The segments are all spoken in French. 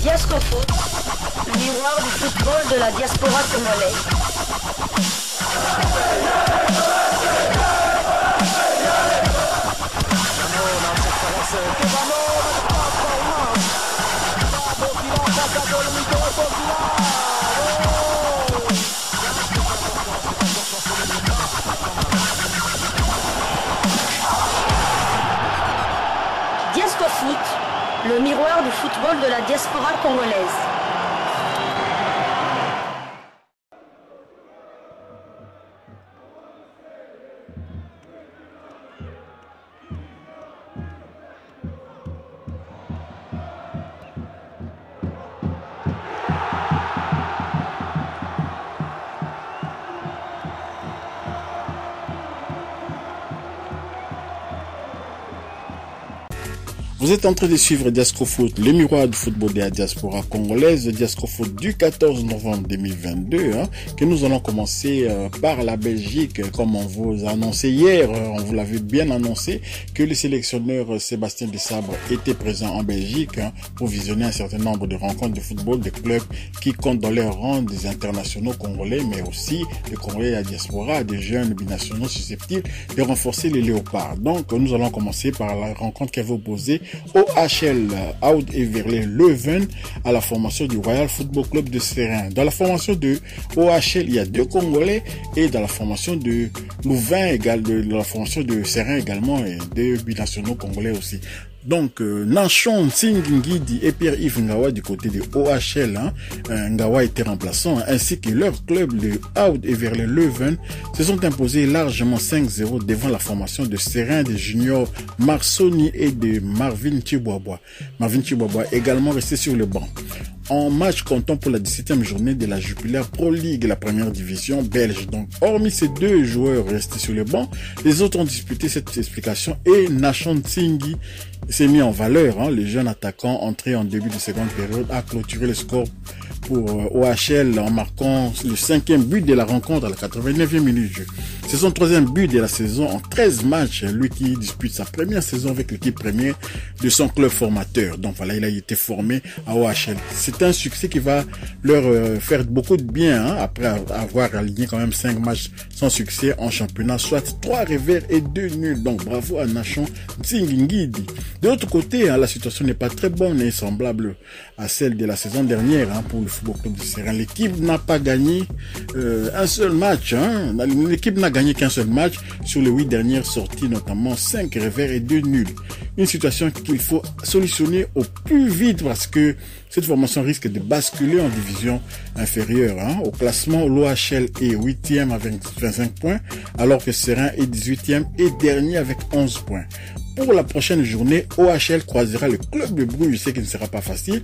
Diasco Foot, le miroir du football de la diaspora congolaise. Diasco Foot, le miroir du football de la diaspora congolaise. Vous êtes en train de suivre Diasco Foot, le miroir du football de la diaspora congolaise, Diasco Foot du 14 novembre 2022, que nous allons commencer par la Belgique, comme on vous a annoncé hier, on vous l'avait bien annoncé, que le sélectionneur Sébastien Desabre était présent en Belgique pour visionner un certain nombre de rencontres de football des clubs qui comptent dans leur rang des internationaux congolais, mais aussi des Congolais de la diaspora, des jeunes binationaux susceptibles de renforcer les léopards. Donc, nous allons commencer par la rencontre qui avait opposé OHL Oud et Verlet Leuven à la formation du Royal Football Club de Serein. Dans la formation de OHL, il y a 2 Congolais et dans la formation de Louvain, dans la formation de Serein également, et 2 binationaux congolais aussi. Donc, Nanchon, Tsingingidi et Pierre-Yves Ngawa du côté de OHL, Ngawa était remplaçant, ainsi que leur club, le Oud et Verlet Leuven, se sont imposés largement 5-0 devant la formation de Serein des juniors Marsoni et de Marvin Chiboabois. Marvin Chiboabois également resté sur le banc. En match comptant pour la 17e journée de la Jupiler Pro League, la première division belge. Donc, hormis ces 2 joueurs restés sur le banc, les autres ont disputé cette explication et Nachon Tsingi s'est mis en valeur. Le jeune attaquant entré en début de seconde période a clôturé le score pour OHL en marquant le 5e but de la rencontre à la 89e minute de jeu. C'est son 3e but de la saison en 13 matchs, lui qui dispute sa première saison avec l'équipe première de son club formateur. Donc voilà, il a été formé à OHL. C'est un succès qui va leur faire beaucoup de bien après avoir aligné quand même 5 matchs sans succès en championnat, soit 3 revers et 2 nuls. Donc bravo à Nachon Tsingingidi. De l'autre côté, la situation n'est pas très bonne et semblable à celle de la saison dernière pour le Football Club de Serein. L'équipe n'a pas gagné un seul match. L'équipe n'a gagné qu'un seul match sur les 8 dernières sorties, notamment 5 revers et 2 nuls. Une situation qu'il faut solutionner au plus vite parce que cette formation risque de basculer en division inférieure. Au classement, l'OHL est 8e avec 25 points, alors que Serein est 18e et dernier avec 11 points. Pour la prochaine journée, OHL croisera le club de Bruges, ce qui ne sera pas facile,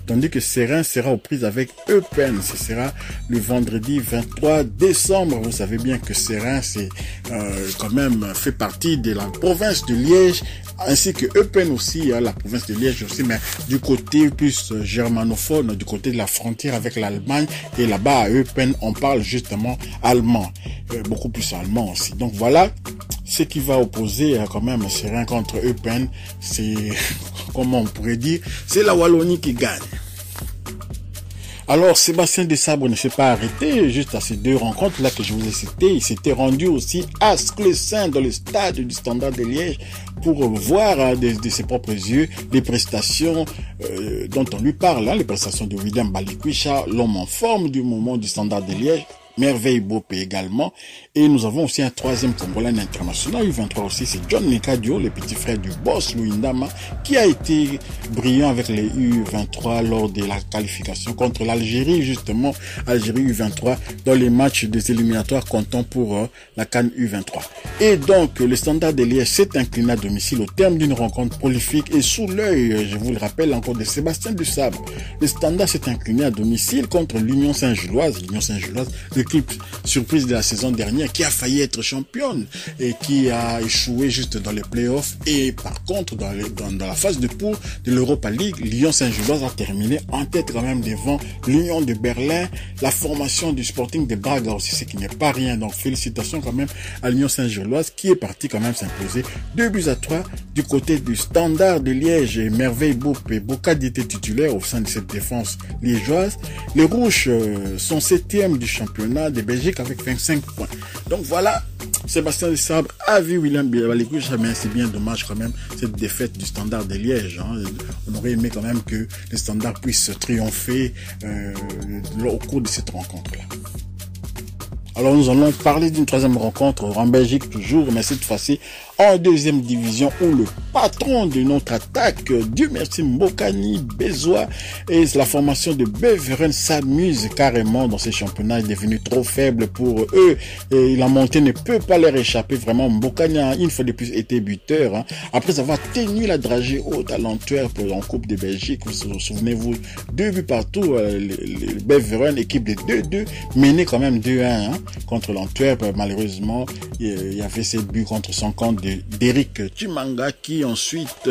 tandis que Serein sera aux prises avec Eupen. Ce sera le vendredi 23 décembre. Vous savez bien que Serein, c'est quand même fait partie de la province de Liège, ainsi que Eupen aussi, la province de Liège aussi, mais du côté plus germanophone, du côté de la frontière avec l'Allemagne. Et là-bas, à Eupen, on parle justement allemand, beaucoup plus allemand aussi. Donc voilà ce qui va opposer quand même Serein contre Eupen. C'est, comment on pourrait dire, c'est la Wallonie qui gagne. Alors, Sébastien Desabre ne s'est pas arrêté juste à ces 2 rencontres-là que je vous ai citées. Il s'était rendu aussi à Sclessin, dans le stade du Standard de Liège, pour voir de ses propres yeux les prestations dont on lui parle, les prestations de William Balikwisha, l'homme en forme du moment du Standard de Liège. Merveille Bopé également. Et nous avons aussi un 3e Congolais international, U23 aussi, c'est John Nekadio, le petit frère du boss Louis Ndama, qui a été brillant avec les U23 lors de la qualification contre l'Algérie, justement, Algérie U23, dans les matchs des éliminatoires comptant pour la CAN U23. Et donc, le Standard de Liège s'est incliné à domicile au terme d'une rencontre prolifique et sous l'œil, je vous le rappelle encore, de Sébastien Desabre. Le Standard s'est incliné à domicile contre l'Union Saint-Gilloise, le l'équipe surprise de la saison dernière qui a failli être championne et qui a échoué juste dans les playoffs. Et par contre, dans la phase de poule de l'Europa League, Lyon Saint-Gilloise a terminé en tête quand même devant l'Union de Berlin, la formation du Sporting de Braga aussi, ce qui n'est pas rien. Donc félicitations quand même à l'Union Saint-Gilloise qui est partie quand même s'imposer 2-3 du côté du Standard de Liège. Et Merveille Boup et Bocadi étaient titulaires au sein de cette défense liégeoise. Les Rouges sont 7e du championnat de Belgique avec 25 points. Donc voilà, Sébastien Desabre a vu William Balikouche, mais c'est bien dommage quand même cette défaite du Standard de Liège. On aurait aimé quand même que le Standard puisse triompher au cours de cette rencontre-là. Alors nous allons parler d'une troisième rencontre en Belgique toujours, mais cette fois-ci en deuxième division où le patron de notre attaque, Dieu merci Mbokani Bezois et la formation de Beveren s'amuse carrément dans ces championnats, est devenu trop faible pour eux et la montée ne peut pas leur échapper. Vraiment, Mbokani a une fois de plus été buteur après avoir tenu la dragée haute à l'Antwerp en Coupe de Belgique. Vous souvenez-vous, 2 buts partout, les Beveren, équipe de 2-2, menée quand même 2-1 contre l'Antwerp. Malheureusement, il y avait ces buts contre son camp d'Eric Chimanga qui ensuite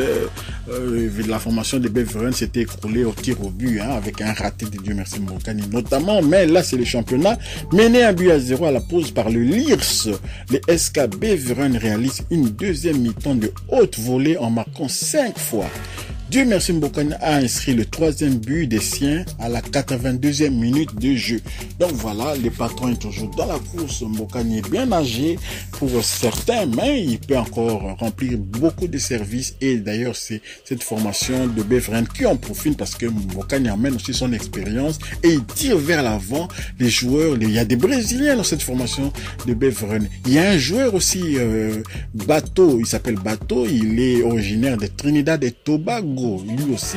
la formation de Beveren s'était écroulée au tir au but avec un raté de Dieu merci Mbokani notamment. Mais là c'est le championnat mené 1-0 à la pause par le Liers. Les SK Beveren réalisent une deuxième mi-temps de haute volée en marquant 5 fois. Dieu merci Mbokani a inscrit le 3e but des siens à la 82e minute de jeu. Donc voilà, le patron est toujours dans la course. Mbokani est bien âgé pour certains, mais il peut encore remplir beaucoup de services. Et d'ailleurs, c'est cette formation de Beveren qui en profite parce que Mbokani amène aussi son expérience et il tire vers l'avant les joueurs. Il y a des Brésiliens dans cette formation de Beveren. Il y a un joueur aussi, Bato, il s'appelle Bato, il est originaire de Trinidad et Tobago. Lui aussi,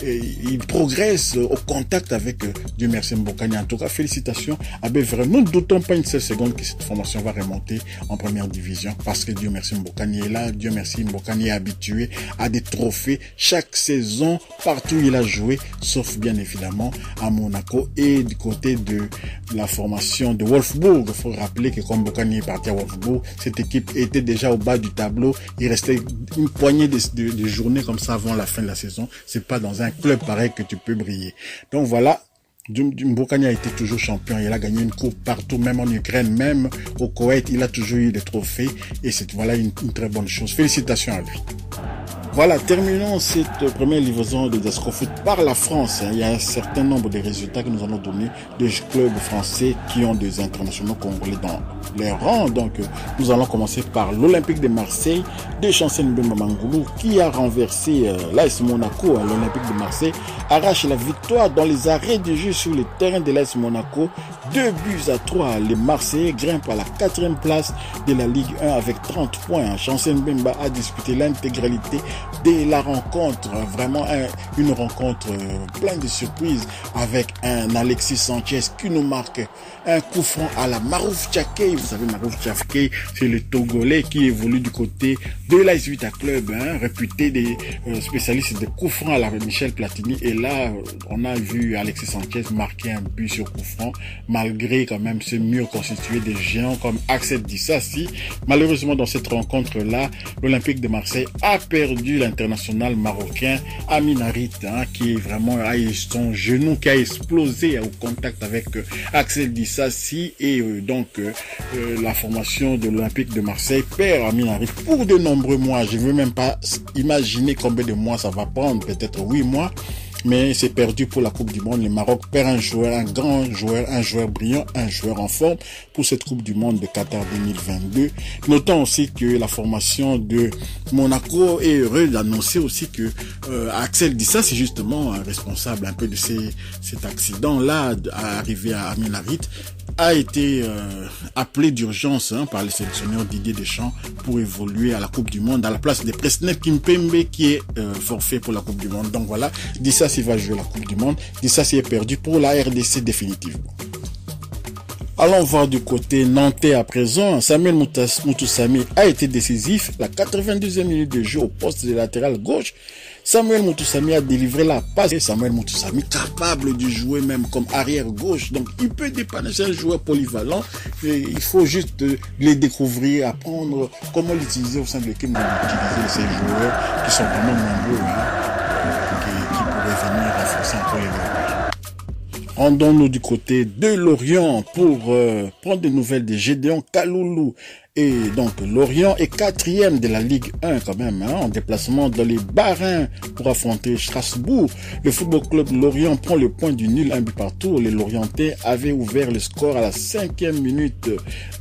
il progresse au contact avec Dieu merci Mbokani. En tout cas, félicitations à Beveren. Nous ne doutons pas une seule seconde que cette formation va remonter en première division parce que Dieu merci Mbokani est là. Dieu merci Mbokani est habitué à des trophées chaque saison partout où il a joué, sauf bien évidemment à Monaco et du côté de la formation de Wolfsburg. Il faut rappeler que quand Mbokani est parti à Wolfsburg, cette équipe était déjà au bas du tableau. Il restait une poignée de journées comme ça avant la fin de la saison. C'est pas dans un club pareil que tu peux briller. Donc voilà, Mbokani a été toujours champion. Il a gagné une coupe partout, même en Ukraine, même au Koweït. Il a toujours eu des trophées et c'est voilà une très bonne chose. Félicitations à lui. Voilà, terminons cette première livraison de Diascofoot par la France. Il y a un certain nombre de résultats que nous allons donner de clubs français qui ont des internationaux congolais dans les rangs. Donc, nous allons commencer par l'Olympique de Marseille de Chancel Mbemba Mangoulou qui a renversé l'AS Monaco. L'Olympique de Marseille arrache la victoire dans les arrêts de jeu sur le terrain de l'AS Monaco. 2-3. Les Marseillais grimpent à la 4e place de la Ligue 1 avec 30 points. Chancel Mbemba a disputé l'intégralité de la rencontre, vraiment une rencontre pleine de surprises avec un Alexis Sanchez qui nous marque un coup franc à la Marouf Tchakei. Vous savez, Marouf Tchakei, c'est le Togolais qui évolue du côté de l'AS Vita Club, réputé des spécialistes de coups francs à la Michel Platini. Et là, on a vu Alexis Sanchez marquer un but sur coup franc, malgré quand même ce mur constitué de géants comme Axel Dissassi. Malheureusement, dans cette rencontre-là, l'Olympique de Marseille a perdu l'international marocain Amin Harit, qui vraiment a son genou qui a explosé au contact avec Axel Dissassi et donc la formation de l'Olympique de Marseille perd Amin Harit pour de nombreux mois. Je ne veux même pas imaginer combien de mois ça va prendre, peut-être 8 mois. Mais c'est perdu pour la Coupe du Monde. Le Maroc perd un joueur, un grand joueur, un joueur brillant, un joueur en forme pour cette Coupe du Monde de Qatar 2022. Notons aussi que la formation de Monaco est heureux d'annoncer aussi que Axel Dissassi, c'est justement responsable un peu de cet accident-là arrivé à Amin Harit, a été appelé d'urgence par le sélectionneur Didier Deschamps pour évoluer à la Coupe du Monde à la place de Presnel Kimpembe qui est forfait pour la Coupe du Monde. Donc voilà, Dissassi va jouer la Coupe du Monde. Dissassi est perdu pour la RDC définitivement. Allons voir du côté nantais à présent. Samuel Moutoussamy a été décisif. La 92e minute de jeu au poste de latéral gauche. Samuel Moutoussamy a délivré la passe. Et Samuel Moutoussamy capable de jouer même comme arrière gauche. Donc il peut dépanner, c'est un joueur polyvalent. Et il faut juste les découvrir, apprendre comment l'utiliser au sein de l'équipe, d'utiliser ces joueurs qui sont vraiment nombreux, qui pourraient venir renforcer encore les groupes. Rendons-nous du côté de Lorient pour prendre des nouvelles de Gédéon Kaloulou. Et donc, Lorient est 4e de la Ligue 1 quand même, en déplacement dans les Barins pour affronter Strasbourg. Le Football Club Lorient prend le point du nul, un but partout. Les Lorientais avaient ouvert le score à la 5e minute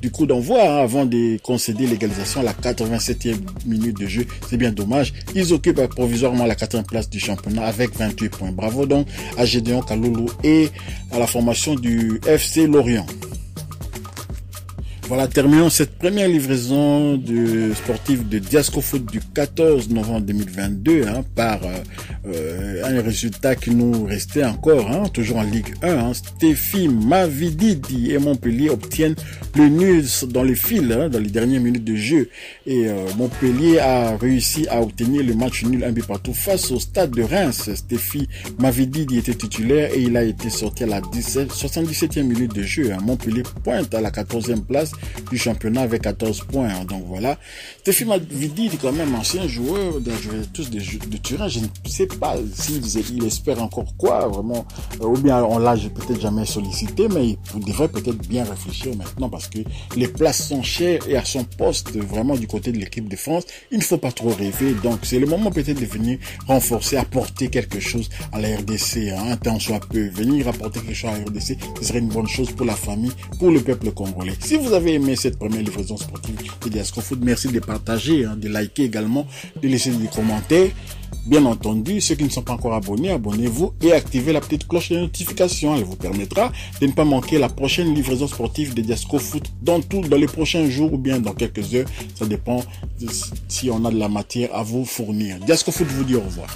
du coup d'envoi, avant de concéder l'égalisation à la 87e minute de jeu. C'est bien dommage. Ils occupent provisoirement la 4e place du championnat avec 28 points. Bravo donc à Gédéon Kaloulou et à la formation du FC Lorient. Voilà, terminons cette première livraison de sportive de Diasco Foot du 14 novembre 2022 par un résultat qui nous restait encore, toujours en Ligue 1. Stéphie Mavididi et Montpellier obtiennent le nul dans les fils, dans les dernières minutes de jeu. Et Montpellier a réussi à obtenir le match nul un but partout face au Stade de Reims. Stéphie Mavididi était titulaire et il a été sorti à la 77e minute de jeu. Montpellier pointe à la 14e place du championnat avec 14 points. Donc voilà. Stéphie Mavididi est quand même ancien joueur, tous de Turin. Je ne sais pas s'il espère encore quoi, vraiment, ou bien on l'a peut-être jamais sollicité, mais il devrait peut-être bien réfléchir maintenant parce que les places sont chères et à son poste, vraiment du côté de l'équipe de France, il ne faut pas trop rêver. Donc c'est le moment peut-être de venir renforcer, apporter quelque chose à la RDC, un temps soit peu, venir apporter quelque chose à la RDC, ce serait une bonne chose pour la famille, pour le peuple congolais. Si vous avez aimé cette première livraison sportive de Diasco Foot, merci de partager, de liker également, de laisser des commentaires. Bien entendu, ceux qui ne sont pas encore abonnés, abonnez-vous et activez la petite cloche de notification. Elle vous permettra de ne pas manquer la prochaine livraison sportive de Diasco Foot dans les prochains jours ou bien dans quelques heures. Ça dépend si on a de la matière à vous fournir. Diasco Foot vous dit au revoir.